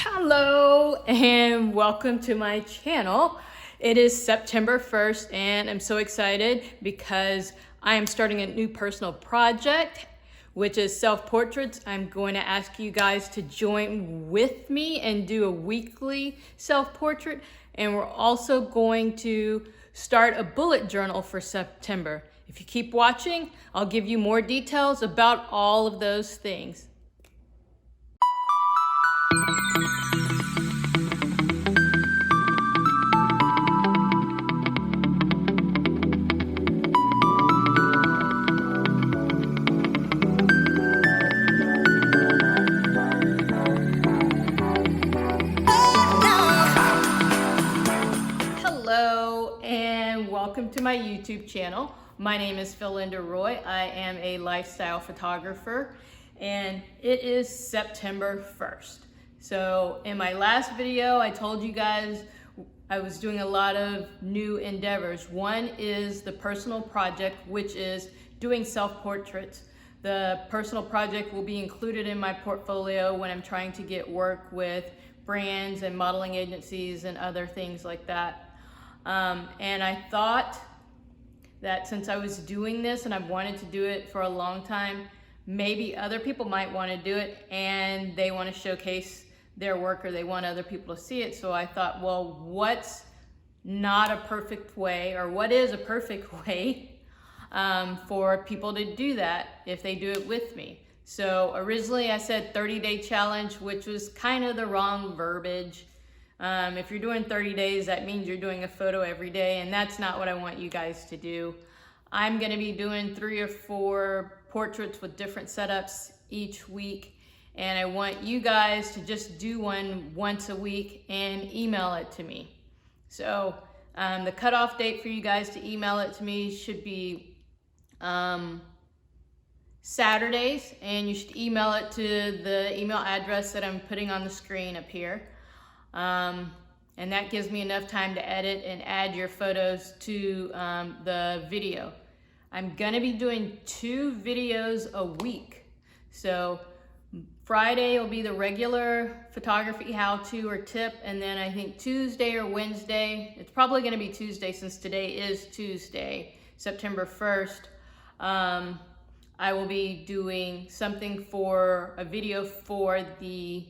Hello and welcome to my channel. It is September 1st and I'm so excited because I am starting a new personal project, which is self-portraits. I'm going to ask you guys to join with me and do a weekly self-portrait, and we're also going to start a bullet journal for September. If you keep watching, I'll give you more details about all of those things. Hello and welcome to my YouTube channel. My name is Philinda Roy. I am a lifestyle photographer and it is September 1st. So in my last video, I told you guys I was doing a lot of new endeavors. One is the personal project, which is doing self-portraits. The personal project will be included in my portfolio when I'm trying to get work with brands and modeling agencies and other things like that. And I thought that since I was doing this and I've wanted to do it for a long time, maybe other people might want to do it and they want to showcase their work or they want other people to see it. So I thought, well, what's not a perfect way, or what is a perfect way for people to do that if they do it with me? So originally I said 30-day challenge, which was kind of the wrong verbiage. If you're doing 30 days, that means you're doing a photo every day, and that's not what I want you guys to do. I'm gonna be doing 3 or 4 portraits with different setups each week, and I want you guys to just do one once a week and email it to me. So the cutoff date for you guys to email it to me should be Saturdays, and you should email it to the email address that I'm putting on the screen up here. And that gives me enough time to edit and add your photos to the video. I'm gonna be doing 2 videos a week. So Friday will be the regular photography how-to or tip, and then I think Tuesday or Wednesday, it's probably gonna be Tuesday since today is Tuesday, September 1st, I will be doing something for a video for the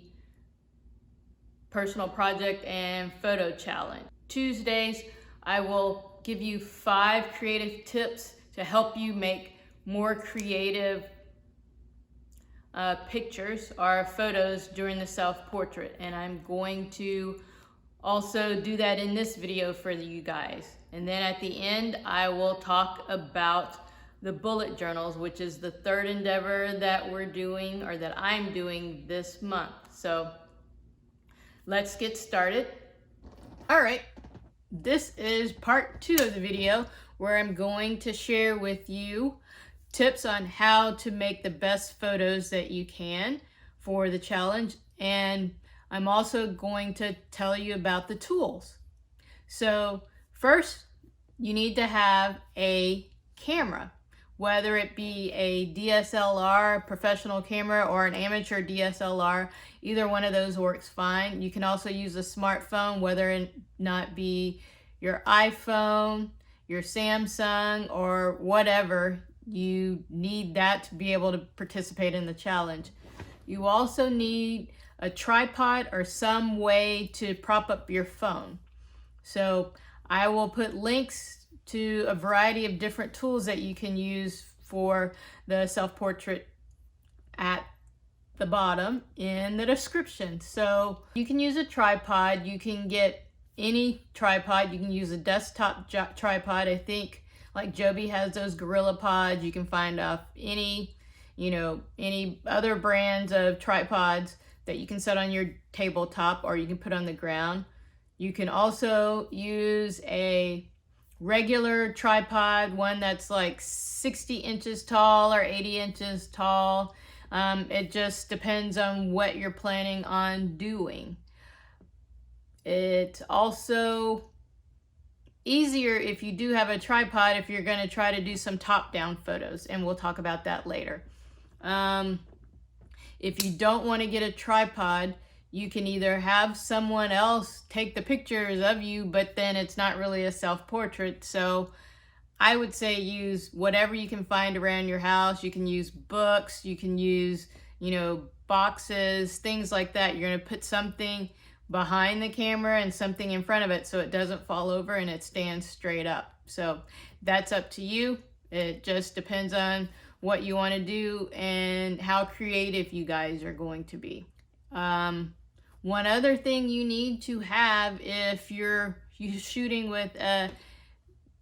personal project and photo challenge. Tuesdays, I will give you 5 creative tips to help you make more creative pictures or photos during the self-portrait. And I'm going to also do that in this video for you guys. And then at the end, I will talk about the bullet journals, which is the 3rd endeavor that we're doing, or that I'm doing this month. So let's get started. All right, this is part 2 of the video where I'm going to share with you tips on how to make the best photos that you can for the challenge. And I'm also going to tell you about the tools. So first, you need to have a camera, whether it be a DSLR professional camera or an amateur DSLR. Either one of those works fine. You can also use a smartphone, whether it not be your iPhone, your Samsung, or whatever. You need that to be able to participate in the challenge. You also need a tripod or some way to prop up your phone. So I will put links to a variety of different tools that you can use for the self-portrait at the bottom in the description. So you can use a tripod. You can get any tripod. You can use a desktop tripod. I think like Joby has those GorillaPods. You can find any other brands of tripods that you can set on your tabletop or you can put on the ground. You can also use a regular tripod, one that's like 60 inches tall or 80 inches tall. It just depends on what you're planning on doing. It's also easier if you do have a tripod if you're going to try to do some top-down photos, and we'll talk about that later. If you don't want to get a tripod, you can either have someone else take the pictures of you, but then it's not really a self-portrait. So I would say use whatever you can find around your house. You can use books, you can use, boxes, things like that. You're going to put something behind the camera and something in front of it so it doesn't fall over and it stands straight up. So that's up to you. It just depends on what you want to do and how creative you guys are going to be. One other thing you need to have if you're shooting with a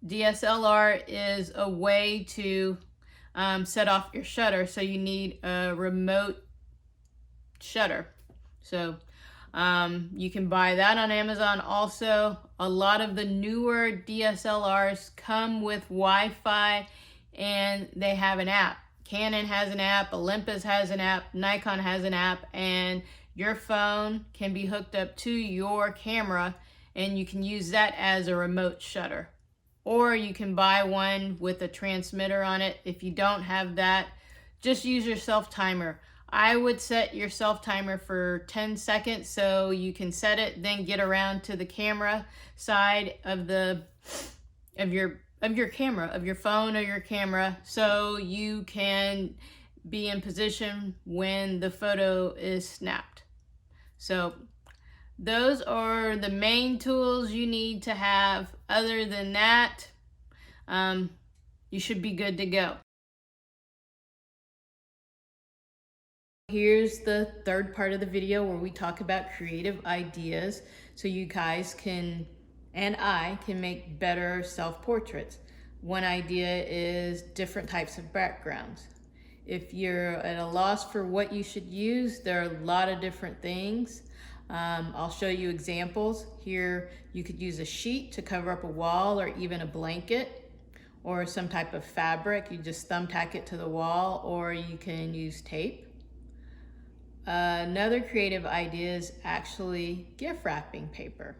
DSLR is a way to set off your shutter. So you need a remote shutter. So you can buy that on Amazon. Also, a lot of the newer DSLRs come with Wi-Fi and they have an app. Canon has an app, Olympus has an app, Nikon has an app, and your phone can be hooked up to your camera and you can use that as a remote shutter. Or you can buy one with a transmitter on it. If you don't have that, just use your self timer. I would set your self timer for 10 seconds so you can set it, then get around to the camera side of your camera, of your phone or your camera, so you can be in position when the photo is snapped. So those are the main tools you need to have. Other than that, you should be good to go. Here's the third part of the video where we talk about creative ideas so you guys can, and I can, make better self-portraits. One idea is different types of backgrounds. If you're at a loss for what you should use, there are a lot of different things. I'll show you examples. Here you could use a sheet to cover up a wall or even a blanket or some type of fabric. You just thumbtack it to the wall, or you can use tape. Another creative idea is actually gift wrapping paper.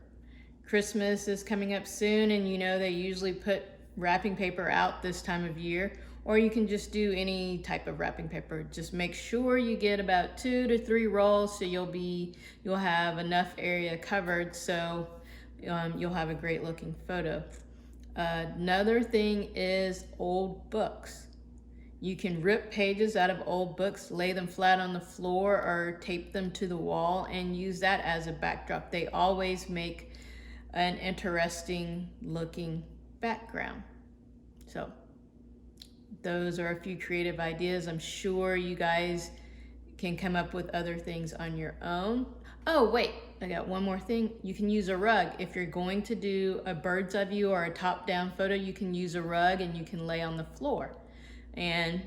Christmas is coming up soon, and they usually put wrapping paper out this time of year, or you can just do any type of wrapping paper. Just make sure you get about 2 to 3 rolls so you'll have enough area covered so you'll have a great looking photo. Another thing is old books. You can rip pages out of old books, lay them flat on the floor, or tape them to the wall and use that as a backdrop. They always make an interesting looking background. So those are a few creative ideas. I'm sure you guys can come up with other things on your own. Oh wait, I got one more thing. You can use a rug. If you're going to do a bird's eye view or a top-down photo, you can use a rug and you can lay on the floor. And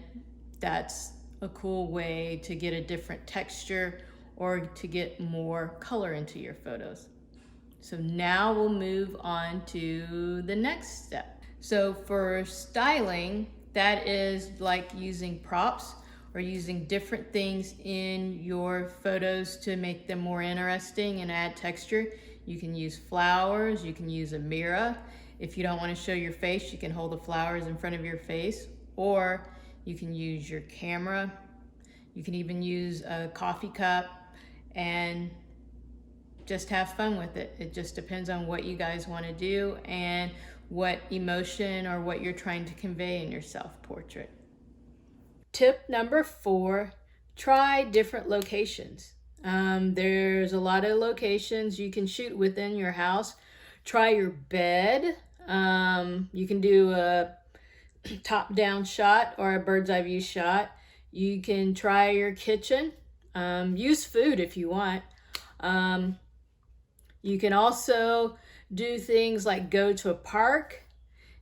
that's a cool way to get a different texture or to get more color into your photos. So now we'll move on to the next step. So for styling, that is like using props or using different things in your photos to make them more interesting and add texture. You can use flowers, you can use a mirror. If you don't want to show your face, you can hold the flowers in front of your face, or you can use your camera. You can even use a coffee cup and just have fun with it. It just depends on what you guys want to do and what emotion or what you're trying to convey in your self-portrait. Tip number 4, try different locations. There's a lot of locations you can shoot within your house. Try your bed. You can do a top-down shot or a bird's eye view shot. You can try your kitchen. Use food if you want. You can also do things like go to a park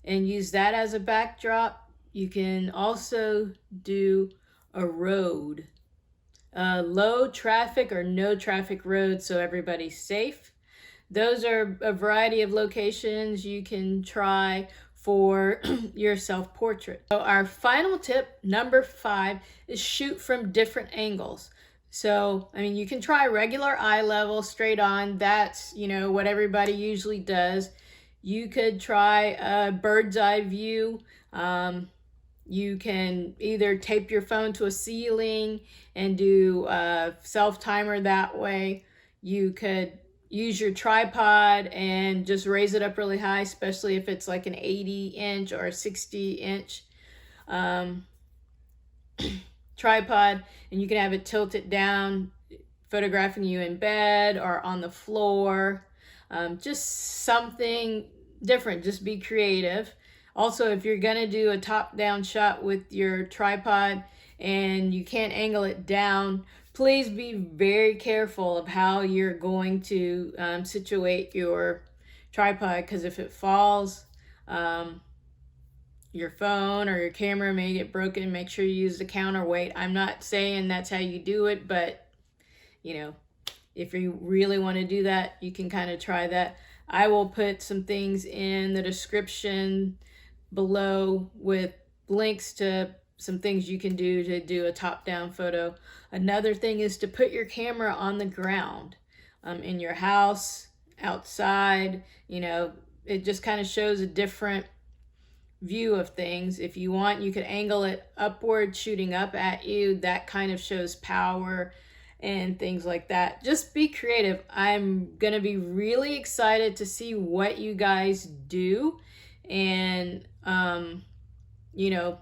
and use that as a backdrop. You can also do a road, low traffic or no traffic road, so everybody's safe. Those are a variety of locations you can try for your self-portrait. So our final tip, number 5, is shoot from different angles. So, you can try regular eye level, straight on. That's, what everybody usually does. You could try a bird's eye view. You can either tape your phone to a ceiling and do a self-timer that way. you could use your tripod and just raise it up really high, especially if it's like an 80-inch or a 60-inch tripod, and you can have it tilted down, photographing you in bed or on the floor. Just something different. Just be creative. Also, if you're gonna do a top-down shot with your tripod and you can't angle it down, please be very careful of how you're going to situate your tripod, because if it falls, your phone or your camera may get broken. Make sure you use the counterweight. I'm not saying that's how you do it, but you know, if you really want to do that, you can kind of try that. I will put some things in the description below with links to some things you can do to do a top-down photo. Another thing is to put your camera on the ground, in your house, outside. You know, it just kind of shows a different view of things. If you want, you could angle it upward, shooting up at you. That kind of shows power and things like that. Just be creative. I'm gonna be really excited to see what you guys do, and you know,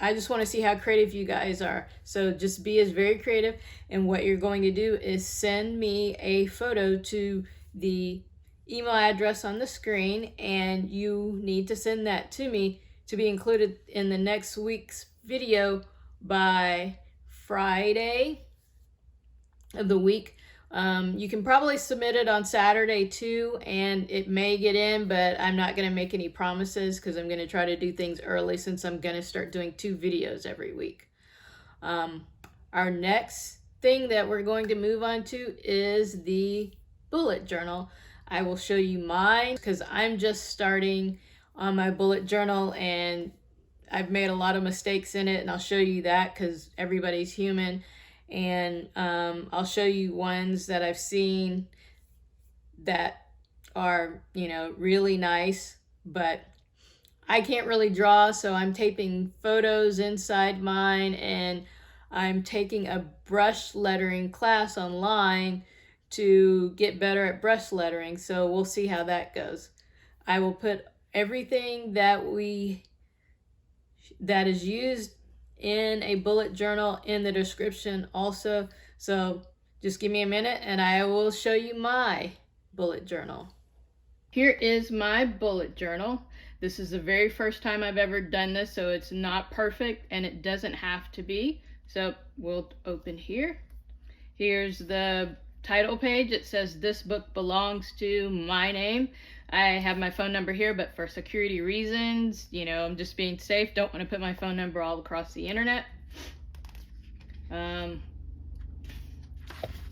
I just want to see how creative you guys are. So just be very creative, and what you're going to do is send me a photo to the email address on the screen, and you need to send that to me to be included in the next week's video by Friday of the week. You can probably submit it on Saturday too, and it may get in, but I'm not going to make any promises because I'm going to try to do things early, since I'm going to start doing 2 videos every week. Our next thing that we're going to move on to is the bullet journal. I will show you mine because I'm just starting on my bullet journal, and I've made a lot of mistakes in it, and I'll show you that because everybody's human. And I'll show you ones that I've seen that are, you know, really nice, but I can't really draw, so I'm taping photos inside mine, and I'm taking a brush lettering class online to get better at brush lettering, so we'll see how that goes. I will put everything that is used in a bullet journal in the description also. So just give me a minute and I will show you my bullet journal. Here is my bullet journal. This is the very first time I've ever done this, so it's not perfect and it doesn't have to be. So we'll open here. Here's the title page. It says this book belongs to my name. I have my phone number here, but for security reasons, you know, I'm just being safe. Don't want to put my phone number all across the internet.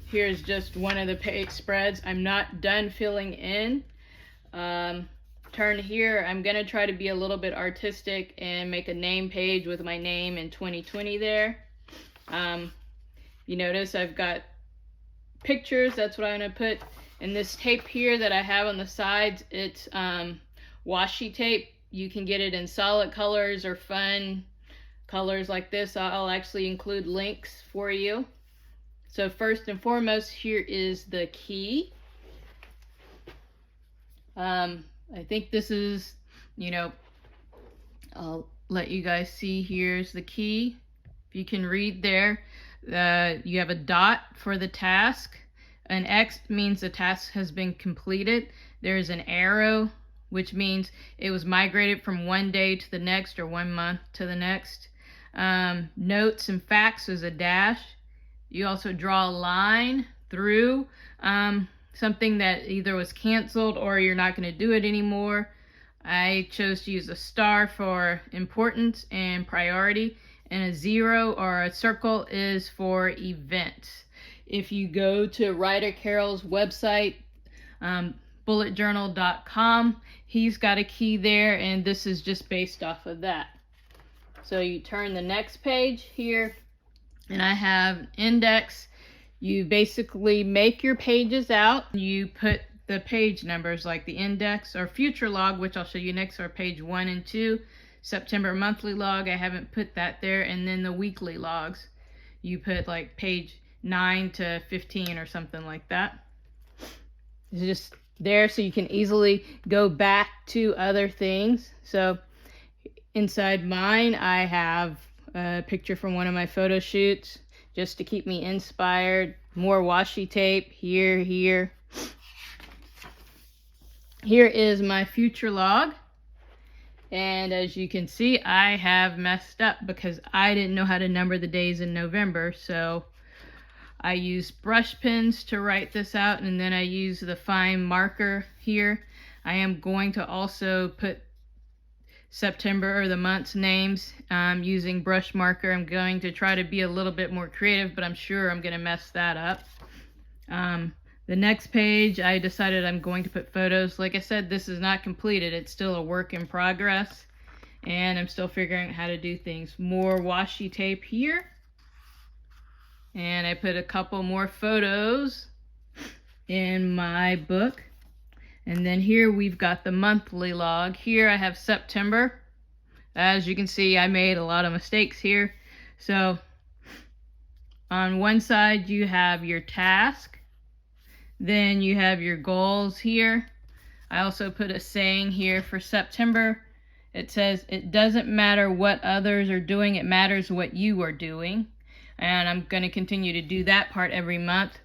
Here's just one of the page spreads. I'm not done filling in. Turn here. I'm going to try to be a little bit artistic and make a name page with my name in 2020 there. You notice I've got pictures. That's what I'm going to put. And this tape here that I have on the sides, it's washi tape. You can get it in solid colors or fun colors like this. I'll actually include links for you. So first and foremost, here is the key. I think this is, you know, I'll let you guys see. Here's the key. If you can read there, you have a dot for the task. An X means the task has been completed. There's an arrow, which means it was migrated from one day to the next or 1 month to the next. Notes and facts is a dash. You also draw a line through something that either was canceled or you're not going to do it anymore. I chose to use a star for importance and priority, and a 0 or a circle is for events. If you go to Ryder Carroll's website, bulletjournal.com, he's got a key there, and this is just based off of that. So you turn the next page here, and I have an index. You basically make your pages out. You put the page numbers like the index or future log, which I'll show you next, are page 1 and 2. September monthly log, I haven't put that there, and then the weekly logs. You put like page 9 to 15 or something like that. It's just there so you can easily go back to other things. So inside mine, I have a picture from one of my photo shoots just to keep me inspired. More washi tape here. Here is my future log. And as you can see, I have messed up because I didn't know how to number the days in November. So I used brush pens to write this out, and then I use the fine marker here. I am going to also put September or the month's names using brush marker. I'm going to try to be a little bit more creative, but I'm sure I'm going to mess that up. The next page, I decided I'm going to put photos. Like I said, this is not completed. It's still a work in progress, and I'm still figuring out how to do things. More washi tape here. And I put a couple more photos in my book. And then here we've got the monthly log. Here I have September. As you can see, I made a lot of mistakes here. So on one side you have your task. Then you have your goals here. I also put a saying here for September. It says, "It doesn't matter what others are doing, it matters what you are doing." And I'm going to continue to do that part every month.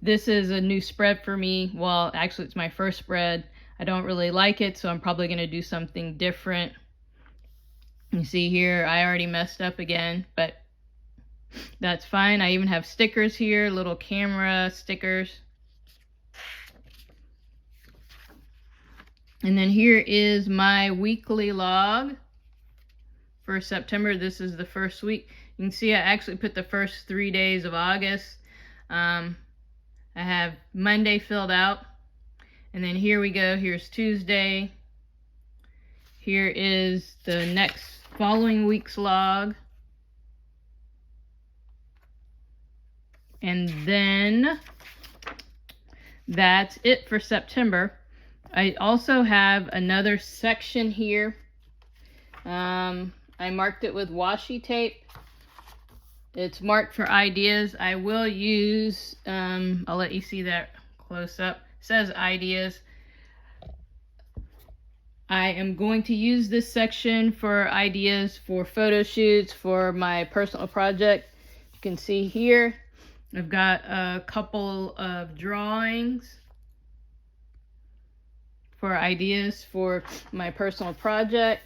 This is a new spread for me. Well, actually, it's my first spread. I don't really like it, so I'm probably going to do something different. You see here, I already messed up again, but that's fine. I even have stickers here, little camera stickers. And then here is my weekly log for September. This is the first week. You can see I actually put the first 3 days of August. I have Monday filled out. And then here we go. Here's Tuesday. Here is the next following week's log. And then that's it for September. I also have another section here. I marked it with washi tape. It's marked for ideas. I will use, I'll let you see that close up. It says ideas. I am going to use this section for ideas for photo shoots for my personal project. You can see here, I've got a couple of drawings for ideas for my personal project.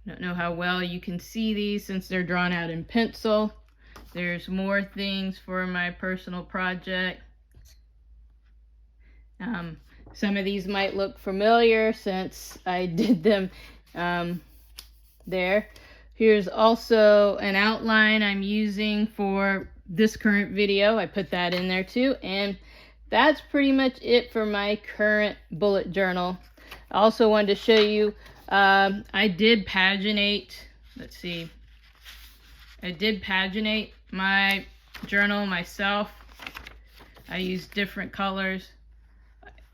Don't know how well you can see these since they're drawn out in pencil. There's more things for my personal project. Some of these might look familiar since I did them there. Here's also an outline I'm using for this current video. I put that in there too. And that's pretty much it for my current bullet journal. I also wanted to show you, I did paginate, let's see, I did paginate my journal myself. I used different colors.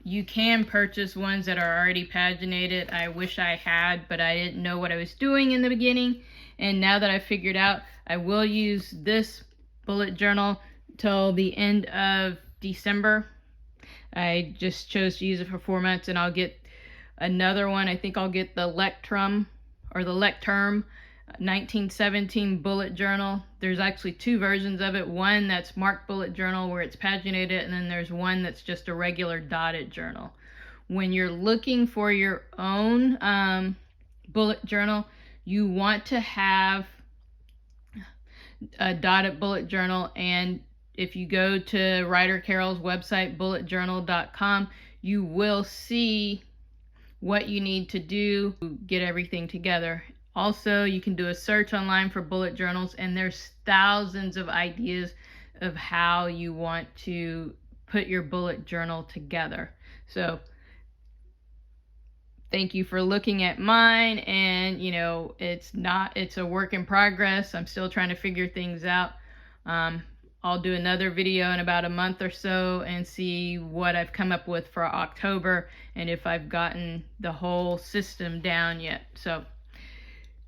You can purchase ones that are already paginated. I wish I had, but I didn't know what I was doing in the beginning. And now that I figured out, I will use this bullet journal till the end of December. I just chose to use it for 4 months, and I'll get another one. I think I'll get the Lectrum or the Lecterm 1917 bullet journal. There's actually 2 versions of it. One that's marked bullet journal where it's paginated, and then there's one that's just a regular dotted journal. When you're looking for your own bullet journal, you want to have a dotted bullet journal, and if you go to Ryder Carroll's website, bulletjournal.com, you will see what you need to do to get everything together. Also, you can do a search online for bullet journals, and there's thousands of ideas of how you want to put your bullet journal together. So thank you for looking at mine, and you know, it's a work in progress. I'm still trying to figure things out. I'll do another video in about a month or so and see what I've come up with for October and if I've gotten the whole system down yet. So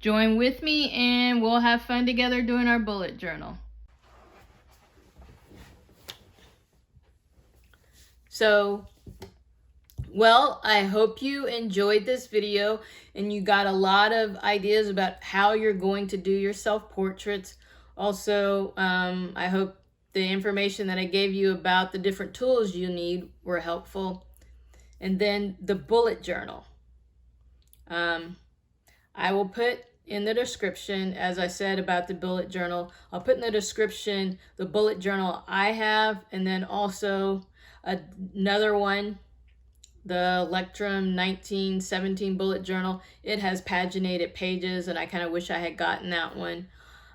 join with me and we'll have fun together doing our bullet journal. So, well, I hope you enjoyed this video and you got a lot of ideas about how you're going to do your self-portraits. Also, I hope the information that I gave you about the different tools you need were helpful. And then the bullet journal. I will put in the description, as I said about the bullet journal, I'll put in the description the bullet journal I have, and then also another one, the Electrum 1917 bullet journal. It has paginated pages, and I kind of wish I had gotten that one.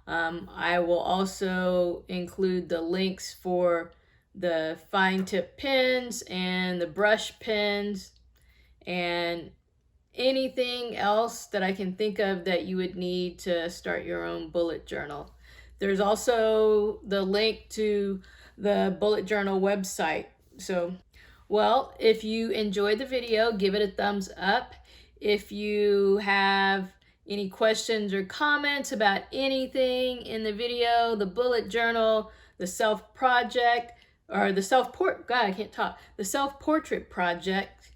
I will also include the links for the fine tip pens and the brush pens and anything else that I can think of that you would need to start your own bullet journal. There's also the link to the bullet journal website. So, well, if you enjoyed the video, give it a thumbs up. If you have any questions or comments about anything in the video, the bullet journal, the self-project, or the the self-portrait project,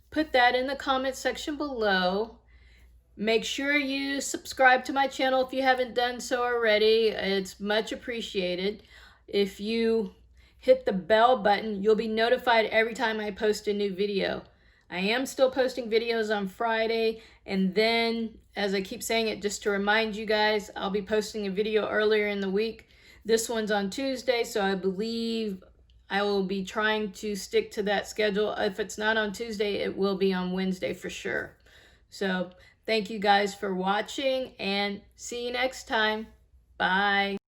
put that in the comment section below. Make sure you subscribe to my channel if you haven't done so already. It's much appreciated. If you hit the bell button, you'll be notified every time I post a new video. I am still posting videos on Friday, and then, as I keep saying it, just to remind you guys, I'll be posting a video earlier in the week. This one's on Tuesday, so I believe I will be trying to stick to that schedule. If it's not on Tuesday, it will be on Wednesday for sure. So thank you guys for watching, and see you next time. Bye.